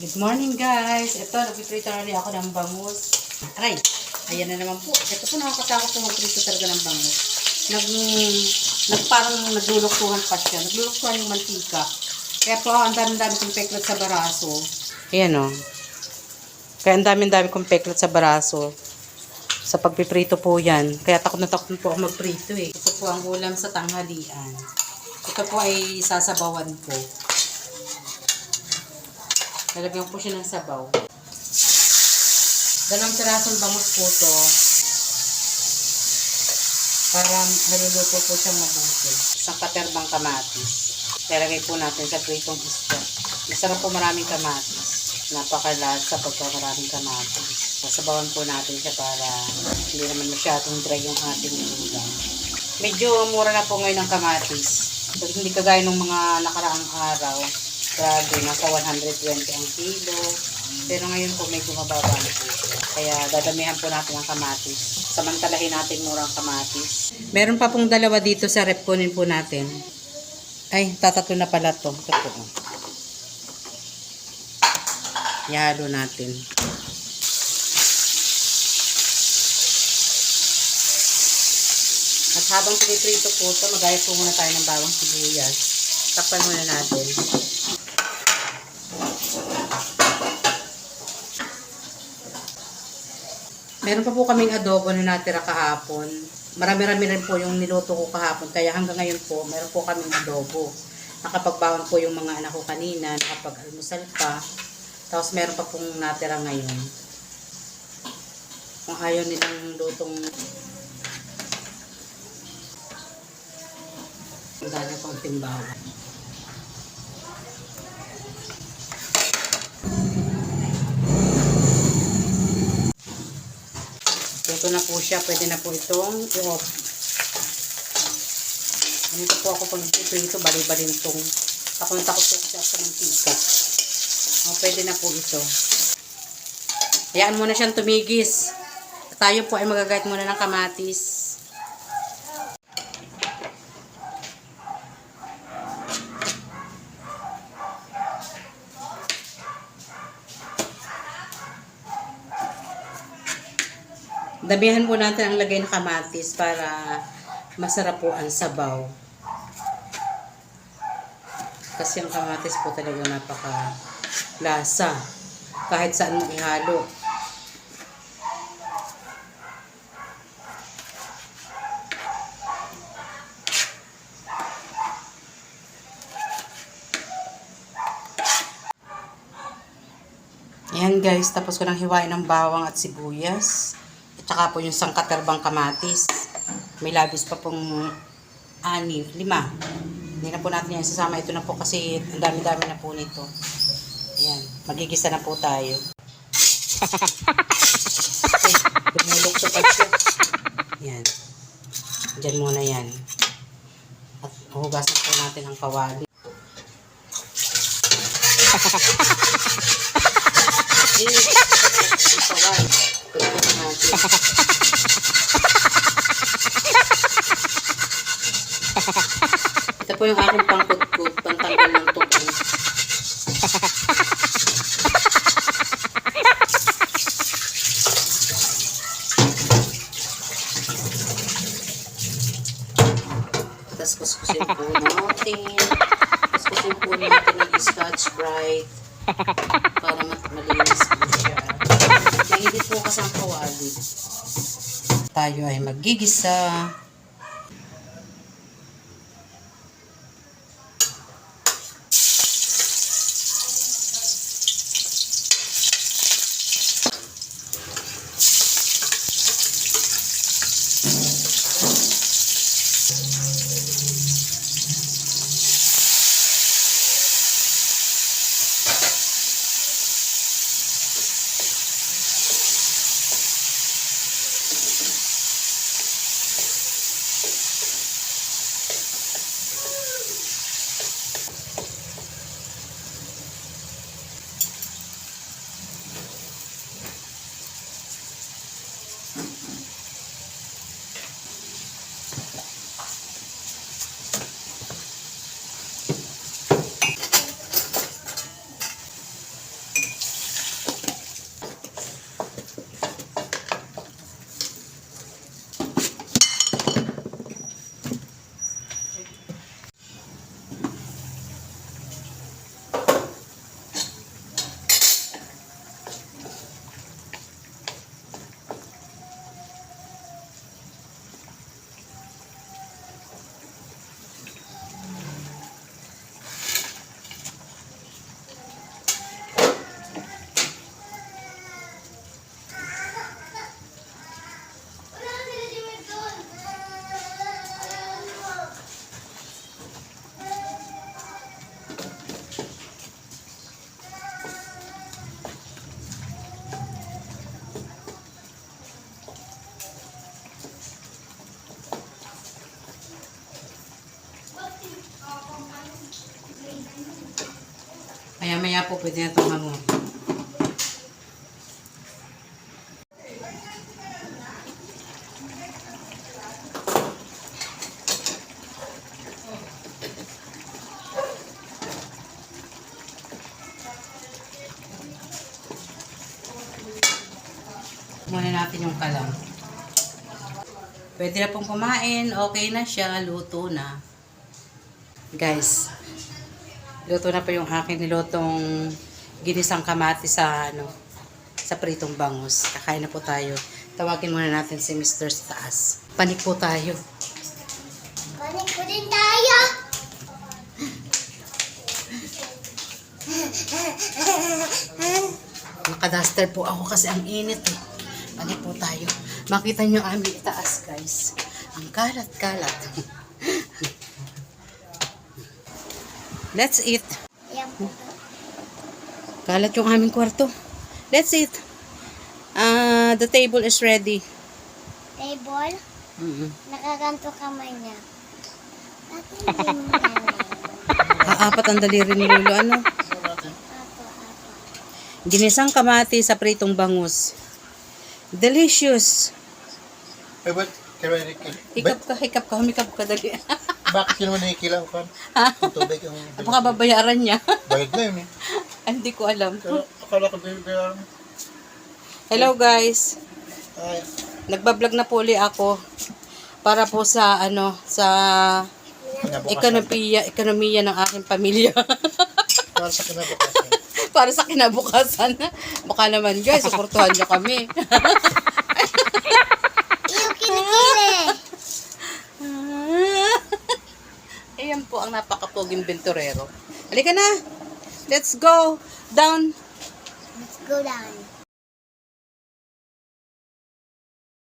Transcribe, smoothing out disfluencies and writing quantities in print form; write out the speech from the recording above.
Good morning guys. Ito, nagpiprito na rin ako ng bangus. Aray, ayan na naman po. Ito po nakakatakot po magprito talaga ng bangus. Parang nagluluktuhan pa siya. Nagluluktuhan yung mantika. Kaya po, ang dami-dami kong peklat sa baraso. Ayan o. Kaya ang dami-dami kong peklat sa baraso. Sa pagpiprito po yan. Kaya takot na takot po ako magprito eh. Ito po ang ulam sa tanghalian. Ito po ay sasabawan ko. Lalagyan po siya ng sabaw. Dalawang pirasong bangus po to. Para naluluto po siyang mabuti. Isang katerbang kamatis. Lalagay po natin sa pritong isda. Masarap po maraming kamatis. Napakalasa pagka maraming kamatis. Sasabawan po natin siya para hindi naman masyadong dry yung ating ulam. Medyo mura na po ngayon ang kamatis. So, hindi kagaya ng mga nakaraang araw. Grabe, nasa 120 ang kilo. Pero ngayon po medyo mababa na po siya. Kaya dadamihan po natin ang kamatis. Samantalahin natin mura ang kamatis. Meron pa pong dalawa dito sa rep. Kunin po natin. Ay, tatatlo na pala to. Ito po. Ihalo natin. At habang piniprito po ito, magayat po muna tayo ng bawang sibuyas. Takpan muna natin. Meron pa po kaming adobo na natira kahapon. Marami-rami rin po yung niluto ko kahapon. Kaya hanggang ngayon po, meron po kaming adobo. Nakapagbaon po yung mga anak ko kanina. Nakapag-almusal pa. Tapos meron pa pong natira ngayon. Kung ayaw nilang lutong ang dami pang timbawan. Ito na po siya. Pwede na po itong i-off. Ganito po ako pag ito bali-balintong. Takot na takot po siya sa mantika. Pwede na po ito. Hayaan muna siyang tumigis. Tayo po ay magagayat muna ng kamatis. Damihan po natin ang lagay ng kamatis para masarap po ang sabaw. Kasi ang kamatis po talaga napaka lasa. Kahit saan mo ihalo. Ayan guys, tapos ko nang hiwain ng bawang at sibuyas. At saka po yung sangkaterbang kamatis. May labis pa pong 5. Hindi na po natin yan sasama. Ito na po kasi ang dami-dami na po nito. Ayan, magigisa na po tayo. Ay, dumulok sa pagka. Ayan. Diyan muna yan. At hugasan po natin ang kawali. Ito po yung aking pangkut-kut, pantanggal ng tubig. Tapos kuskusin po natin. Kuskusin po natin ng Scotch Brite para malinis po siya. Mainit po kasi ang kawali. Tayo ay magigisa. Maya-maya po pwede na itong hango. Muna natin yung kalang. Pwede na pong kumain. Okay na siya. Luto na. Guys, luto na po yung aking nilutong ginisang kamatis sa sa pritong bangus. Kakain na po tayo. Tawagin muna natin si Mr. sa taas. Panik po tayo. Panik po din tayo. Nakadaster po ako kasi ang init eh. Panik po tayo. Makita nyo aming taas, guys. Ang kalat-kalat. Let's eat. Ayan po. Kalat yung aming kwarto. Let's eat. The table is ready. Table. Mm-hmm. Nakaganto kamay niya. Bakit hindi mo Apat ang daliri ni Lolo. Ano? Apo. Ginisang kamati sa pritong bangus. Delicious. Eh, ba't Hikap ka, humikap ka dali. bakit yun naman nakikilang ka? Yung tubig ang... Baka babayaran niya. Bayad na yun eh. Hindi ko alam. Pero akala ko bayaran. Hello guys. Ay, Nagbablog na po uli ako para po sa sa kinabukasan. ekonomiya ng aking pamilya. Para sa kinabukasan. Para sa kinabukasan. Baka naman guys, suportuhan niyo kami. Yung kinikili. Ayan po ang napakapuging benturero. Halika na. Let's go down. Let's go down.